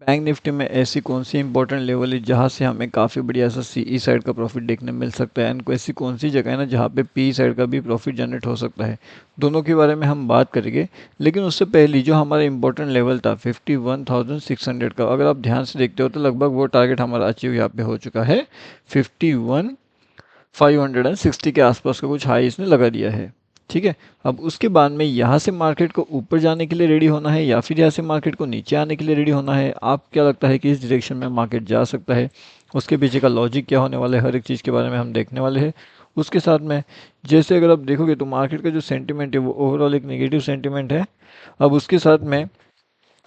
Bank Nifty में ऐसी कौन सी इंपॉर्टेंट लेवल है जहां से हमें काफ़ी बढ़िया सा सीई साइड का प्रॉफिट देखने मिल सकता है एंड ऐसी कौन सी जगह है ना जहां पे पी साइड का भी प्रॉफिट जनरेट हो सकता है। दोनों के बारे में हम बात करेंगे। लेकिन उससे पहले जो हमारा इंपॉर्टेंट लेवल था 51,600 का, अगर आप ध्यान से देखते हो तो लगभग वो टारगेट हमारा अचीव यहाँ पे हो चुका है। 51,560 के आसपास का कुछ हाई इसने लगा दिया है। ठीक है। अब उसके बाद में यहाँ से मार्केट को ऊपर जाने के लिए रेडी होना है या फिर यहाँ से मार्केट को नीचे आने के लिए रेडी होना है। आप क्या लगता है कि इस डायरेक्शन में मार्केट जा सकता है, उसके पीछे का लॉजिक क्या होने वाला है, हर एक चीज़ के बारे में हम देखने वाले हैं। उसके साथ में जैसे अगर आप देखोगे तो मार्केट का जो सेंटिमेंट है वो ओवरऑल एक नेगेटिव सेंटिमेंट है। अब उसके साथ में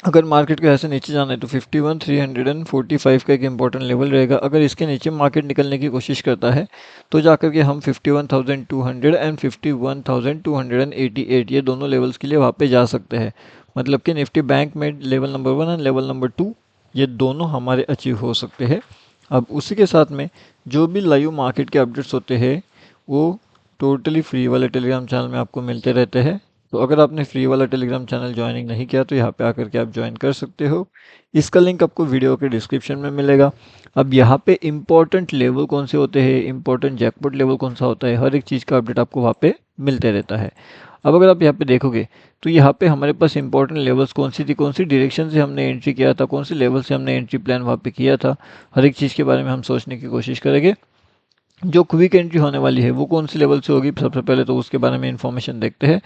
अगर मार्केट को ऐसे नीचे जाना है तो 51,345 का एक इंपॉर्टेंट लेवल रहेगा। अगर इसके नीचे मार्केट निकलने की कोशिश करता है तो जाकर के हम 51,200 एंड 51,288 ये दोनों लेवल्स के लिए वहाँ पे जा सकते हैं। मतलब कि निफ्टी बैंक में level number 1 and level number 2 ये दोनों हमारे अचीव हो सकते हैं। अब उसी के साथ में जो भी लाइव मार्केट के अपडेट्स होते हैं वो टोटली फ्री वाले टेलीग्राम चैनल में आपको मिलते रहते हैं। तो अगर आपने फ्री वाला टेलीग्राम चैनल ज्वाइनिंग नहीं किया तो यहाँ पे आकर के आप ज्वाइन कर सकते हो। इसका लिंक आपको वीडियो के डिस्क्रिप्शन में मिलेगा। अब यहाँ पे इंपॉर्टेंट लेवल कौन से होते हैं, इंपॉर्टेंट जैकपॉट लेवल कौन सा होता है, हर एक चीज़ का अपडेट आपको वहाँ पे मिलते रहता है। अब अगर आप यहाँ पे देखोगे तो यहाँ पे हमारे पास इंपॉर्टेंट लेवल्स कौन सी थी, कौन सी डायरेक्शन से हमने एंट्री किया था, कौन सी लेवल से हमने एंट्री प्लान वहाँ पे किया था, हर एक चीज़ के बारे में हम सोचने की कोशिश करेंगे। जो क्विक एंट्री होने वाली है वो कौन सी लेवल से होगी, सबसे पहले तो उसके बारे में इंफॉर्मेशन देखते हैं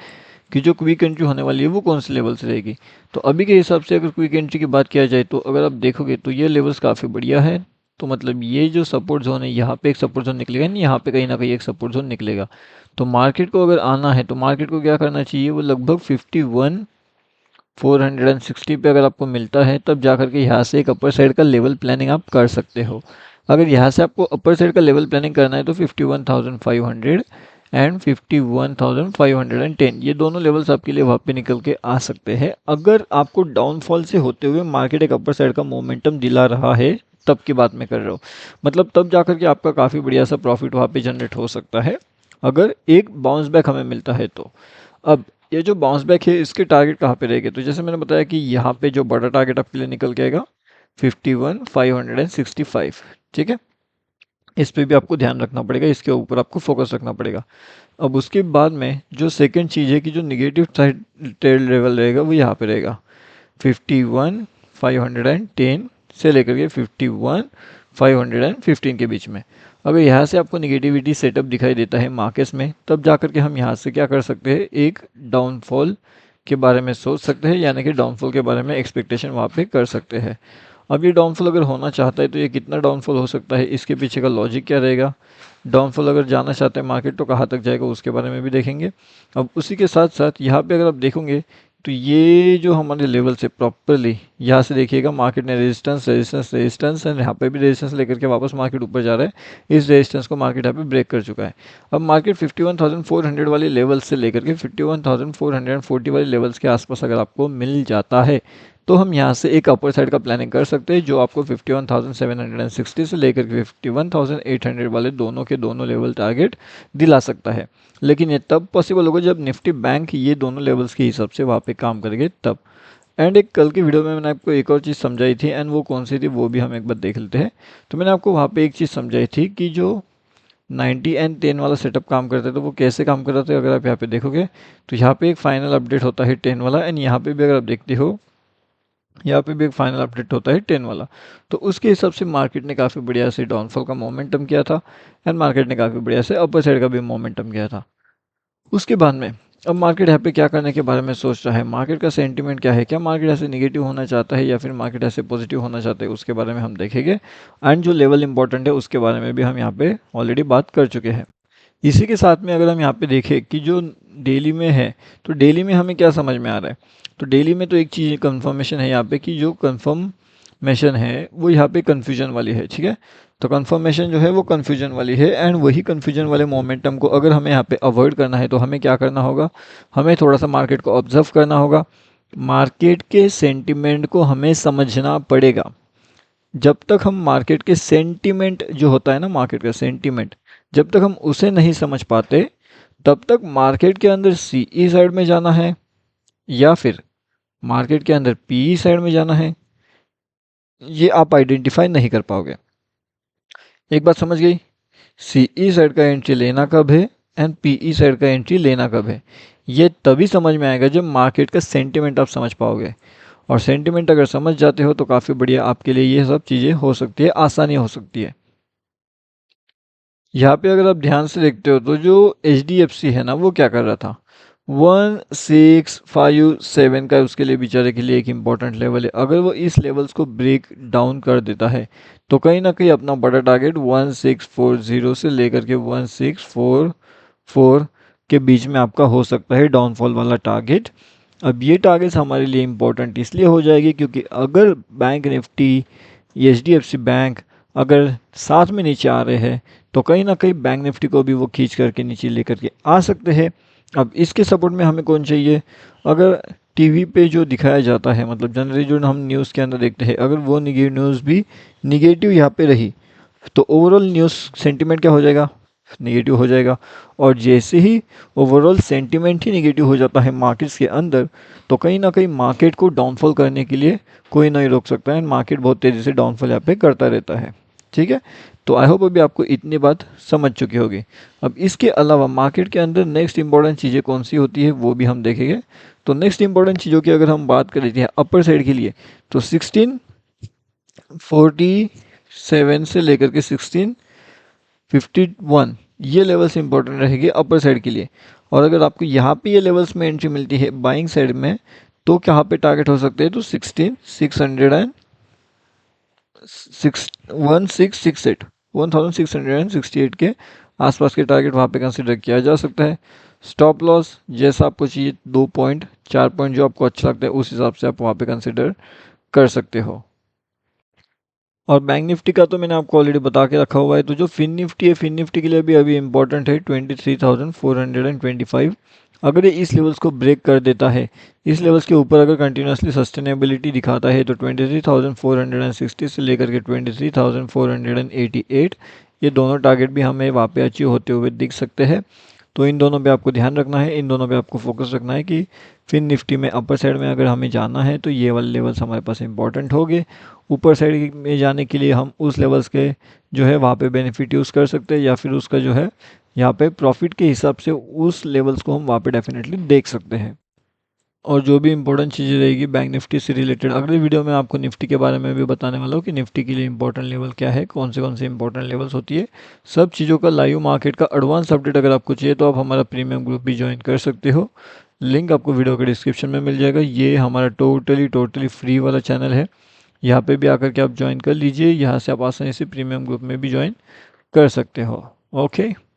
कि जो क्विक एंट्री होने वाली है वो कौन से लेवल से रहेगी। तो अभी के हिसाब से अगर क्विक एंट्री की बात किया जाए तो अगर आप देखोगे तो ये लेवल्स काफ़ी बढ़िया है। तो मतलब ये जो सपोर्ट जोन है यहाँ पे एक सपोर्ट जोन निकलेगा, नहीं यहाँ पे कहीं ना कहीं एक सपोर्ट जोन निकलेगा। तो मार्केट को अगर आना है तो मार्केट को क्या करना चाहिए, वो लगभग 51,460 पे अगर आपको मिलता है तब जाकर के यहाँ से एक अपर साइड का लेवल प्लानिंग आप कर सकते हो। अगर यहाँ से आपको अपर साइड का लेवल प्लानिंग करना है तो 51,500 एंड 51,510 ये दोनों लेवल्स आपके लिए वहाँ पे निकल के आ सकते हैं। अगर आपको डाउनफॉल से होते हुए मार्केट एक अपर साइड का मोमेंटम दिला रहा है तब की बात मैं कर रहा हूँ। मतलब तब जाकर के आपका काफ़ी बढ़िया सा प्रॉफिट वहाँ पे जनरेट हो सकता है अगर एक बाउंस बैक हमें मिलता है तो। अब ये जो बाउंस बैक है इसके टारगेट कहाँ पे रहेंगे, तो जैसे मैंने बताया कि यहाँ पे जो बड़ा टारगेट आपके लिए निकल के आएगा 51,565। ठीक है। इस पे भी आपको ध्यान रखना पड़ेगा, इसके ऊपर आपको फोकस रखना पड़ेगा। अब उसके बाद में जो सेकंड चीज़ है कि जो निगेटिव साइड ट्रेड लेवल रहेगा वो यहाँ पे रहेगा 51,510 से लेकर के 51,515 के बीच में। अगर यहाँ से आपको निगेटिविटी सेटअप दिखाई देता है मार्केट्स में तब जाकर के हम यहाँ से क्या कर सकते हैं, एक डाउनफॉल के बारे में सोच सकते हैं, यानी कि डाउनफॉल के बारे में एक्सपेक्टेशन वहाँ पे कर सकते हैं। अब ये डाउनफॉल अगर होना चाहता है तो ये कितना डाउनफॉल हो सकता है, इसके पीछे का लॉजिक क्या रहेगा, डाउनफॉल अगर जाना चाहते हैं मार्केट तो कहाँ तक जाएगा उसके बारे में भी देखेंगे। अब उसी के साथ साथ यहाँ पे अगर आप देखोगे तो ये जो हमारे लेवल से प्रॉपरली यहाँ से देखिएगा मार्केट ने रेजिस्टेंस रेजिस्टेंस रेजिस्टेंस एंड यहाँ पे भी रेजिस्टेंस लेकर के वापस मार्केट ऊपर जा रहा है। इस रेजिस्टेंस को मार्केट यहाँ पे ब्रेक कर चुका है। अब मार्केट 51,400 वाले लेवल से लेकर के 51,440 वाले लेवल्स के आसपास अगर आपको मिल जाता है तो हम यहाँ से एक अपर साइड का प्लानिंग कर सकते हैं जो आपको 51,760 से लेकर के 51,800 वाले दोनों के दोनों लेवल टारगेट दिला सकता है। लेकिन ये तब पॉसिबल होगा जब निफ्टी बैंक ये दोनों लेवल्स के हिसाब से वहाँ पे काम करेंगे तब। एंड एक कल की वीडियो में मैंने आपको एक और चीज़ समझाई थी एंड वो कौन सी थी वो भी हम एक बार देख लेते हैं। तो मैंने आपको वहाँ पे एक चीज़ समझाई थी कि जो 90 एंड 10 वाला सेटअप काम करता है तो वो कैसे काम कर रहा था। अगर आप यहाँ पे देखोगे तो यहाँ पे एक फाइनल अपडेट होता है 10 वाला एंड यहाँ पे भी अगर आप देखते हो यहाँ पे भी एक फाइनल अपडेट होता है 10 वाला। तो उसके हिसाब से मार्केट ने काफ़ी बढ़िया से डाउनफॉल का मोमेंटम किया था एंड मार्केट ने काफ़ी बढ़िया से अपर साइड का भी मोमेंटम किया था। उसके बाद में अब मार्केट यहाँ पे क्या करने के बारे में सोच रहा है, मार्केट का सेंटीमेंट क्या है, क्या मार्केट ऐसे निगेटिव होना चाहता है या फिर मार्केट ऐसे पॉजिटिव होना चाहता है, उसके बारे में हम देखेंगे। एंड जो लेवल इंपॉर्टेंट है उसके बारे में भी हम यहाँ पे ऑलरेडी बात कर चुके हैं। इसी के साथ में अगर हम यहाँ पे देखें कि जो डेली में है तो डेली में हमें क्या समझ में आ रहा है, तो डेली में तो एक चीज़ कंफर्मेशन है यहाँ पे कि जो कंफर्मेशन है वो यहाँ पे कन्फ्यूजन वाली है। ठीक है। तो कंफर्मेशन जो है वो कन्फ्यूजन वाली है एंड वही कन्फ्यूजन वाले मोमेंटम को अगर हमें यहाँ पे अवॉइड करना है तो हमें क्या करना होगा, हमें थोड़ा सा मार्केट को ऑब्जर्व करना होगा, मार्केट के सेंटिमेंट को हमें समझना पड़ेगा। जब तक हम मार्केट के सेंटीमेंट जो होता है ना, मार्केट का सेंटीमेंट जब तक हम उसे नहीं समझ पाते तब तक मार्केट के अंदर सीई साइड में जाना है या फिर मार्केट के अंदर पीई साइड में जाना है ये आप आइडेंटिफाई नहीं कर पाओगे। एक बात समझ गई, सीई साइड का एंट्री लेना कब है एंड पीई साइड का एंट्री लेना कब है, ये तभी समझ में आएगा जब मार्केट का सेंटिमेंट आप समझ पाओगे। और सेंटिमेंट अगर समझ जाते हो तो काफ़ी बढ़िया आपके लिए ये सब चीज़ें हो सकती है, आसानी हो सकती है। यहाँ पे अगर आप ध्यान से देखते हो तो जो एच है ना, वो क्या कर रहा था, 1657 का उसके लिए बेचारे के लिए एक इम्पॉर्टेंट लेवल है। अगर वो इस लेवल्स को ब्रेक डाउन कर देता है तो कहीं ना कहीं अपना बड़ा टारगेट 1640 से लेकर के 1644 के बीच में आपका हो सकता है डाउनफॉल वाला टारगेट। अब ये टारगेट्स हमारे लिए इम्पोर्टेंट इसलिए हो जाएगी क्योंकि अगर बैंक निफ्टी, एच बैंक अगर साथ में नीचे आ रहे हैं तो कहीं ना कहीं बैंक निफ्टी को भी वो खींच करके नीचे लेकर के आ सकते हैं। अब इसके सपोर्ट में हमें कौन चाहिए, अगर टीवी पे जो दिखाया जाता है, मतलब जनरली जो हम न्यूज़ के अंदर देखते हैं, अगर वो न्यूज़ भी निगेटिव यहाँ पे रही तो ओवरऑल न्यूज़ सेंटिमेंट क्या हो जाएगा, नेगेटिव हो जाएगा। और जैसे ही ओवरऑल सेंटिमेंट ही नेगेटिव हो जाता है मार्केट्स के अंदर तो कहीं ना कहीं मार्केट को डाउनफॉल करने के लिए कोई नहीं रोक सकता है, मार्केट बहुत तेज़ी से डाउनफॉल यहाँ पे करता रहता है। ठीक है, तो आई होप अभी आपको इतनी बात समझ चुकी होगी। अब इसके अलावा मार्केट के अंदर नेक्स्ट इंपॉर्टेंट चीज़ें कौन सी होती है वो भी हम देखेंगे। तो नेक्स्ट इंपॉर्टेंट चीज़ों की अगर हम बात कर लेते हैं अपर साइड के लिए, तो 1647 से लेकर के 1651 ये लेवल्स इंपॉर्टेंट रहेगी अपर साइड के लिए। और अगर आपको यहाँ पे ये लेवल्स में एंट्री मिलती है बाइंग साइड में तो कहाँ पे टारगेट हो सकते हैं, तो 1668 के आसपास के टारगेट वहाँ पे कंसिडर किया जा सकता है। स्टॉप लॉस जैसा आपको चाहिए 2 पॉइंट 4 पॉइंट जो आपको अच्छा लगता है उस हिसाब से आप वहाँ पे कंसिडर कर सकते हो। और बैंक निफ्टी का तो मैंने आपको ऑलरेडी बता के रखा हुआ है। तो जो फिन निफ्टी है, फिन निफ्टी के लिए भी अभी इंपॉर्टेंट है 23,425। अगर ये इस लेवल्स को ब्रेक कर देता है, इस लेवल्स के ऊपर अगर कंटिन्यूसली सस्टेनेबिलिटी दिखाता है तो 23,460 से लेकर के 23,488 ये दोनों टारगेट भी हमें वहाँ पे अचीव होते हुए दिख सकते हैं। तो इन दोनों पे आपको ध्यान रखना है, इन दोनों पे आपको फोकस रखना है कि फिन निफ्टी में अपर साइड में अगर हमें जाना है तो ये वाले लेवल्स हमारे पास इंपॉर्टेंट होंगे। ऊपर साइड में जाने के लिए हम उस लेवल्स के जो है वहाँ पे बेनिफिट यूज़ कर सकते हैं या फिर उसका जो है यहाँ पे प्रॉफिट के हिसाब से उस लेवल्स को हम वहाँ पे डेफिनेटली देख सकते हैं। और जो भी इंपॉर्टेंट चीज़ें रहेगी बैंक निफ्टी से रिलेटेड अगले वीडियो में आपको निफ्टी के बारे में भी बताने वाला हूँ कि निफ्टी के लिए इंपॉर्टेंट लेवल क्या है, कौन से इंपॉर्टेंट लेवल्स होती है, सब चीज़ों का लाइव मार्केट का एडवांस अपडेट अगर आपको चाहिए तो आप हमारा प्रीमियम ग्रुप भी ज्वाइन कर सकते हो। लिंक आपको वीडियो के डिस्क्रिप्शन में मिल जाएगा। ये हमारा टोटली फ्री वाला चैनल है, यहाँ पे भी आकर के आप ज्वाइन कर लीजिए। यहाँ से आप आसानी से प्रीमियम ग्रुप में भी ज्वाइन कर सकते हो। ओके।